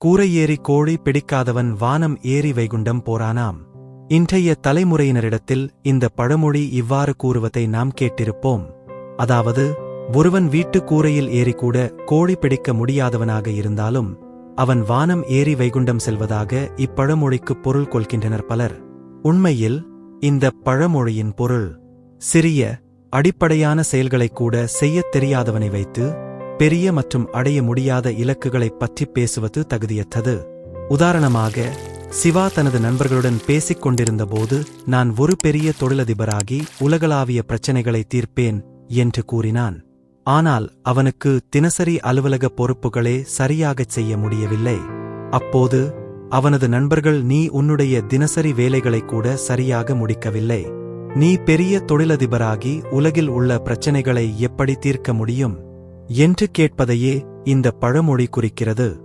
கூரை ஏறி கோழி பிடிக்காதவன் வானம் ஏறி வைகுண்டம் போறானாம். இன்றைய தலைமுறையினரிடத்தில் இந்த பழமொழி இவ்வாறு கூறுவதை நாம் கேட்டிருப்போம். அதாவது, ஒருவன் வீட்டு கூரையில் ஏறிக்கூட கோழி பிடிக்க முடியாதவனாக இருந்தாலும் அவன் வானம் ஏறி வைகுண்டம் செல்வதாக இப்பழமொழிக்குப் பொருள் கொள்கின்றனர் பலர். உண்மையில் இந்த பழமொழியின் பொருள், சிறிய அடிப்படையான செயல்களைக் கூட செய்யத் தெரியாதவனை வைத்து பெரிய மற்றும் அடைய முடியாத இலக்குகளைப் பற்றிப் பேசுவது தகுதியற்றது. உதாரணமாக, சிவா தனது நண்பர்களுடன் பேசிக் கொண்டிருந்தபோது, நான் ஒரு பெரிய தொழிலதிபராகி உலகளாவிய பிரச்சினைகளை தீர்ப்பேன் என்று கூறினான். ஆனால் அவனுக்கு தினசரி அலுவலக பொறுப்புகளே சரியாகச் செய்ய முடியவில்லை. அப்போது அவனது நண்பர்கள், நீ உன்னுடைய தினசரி வேலைகளைக் கூட சரியாக முடிக்கவில்லை. நீ பெரிய தொழிலதிபராகி உலகில் உள்ள பிரச்சினைகளை எப்படி தீர்க்க முடியும் என்று கேட்பதையே இந்த பழமொழி குறிக்கிறது.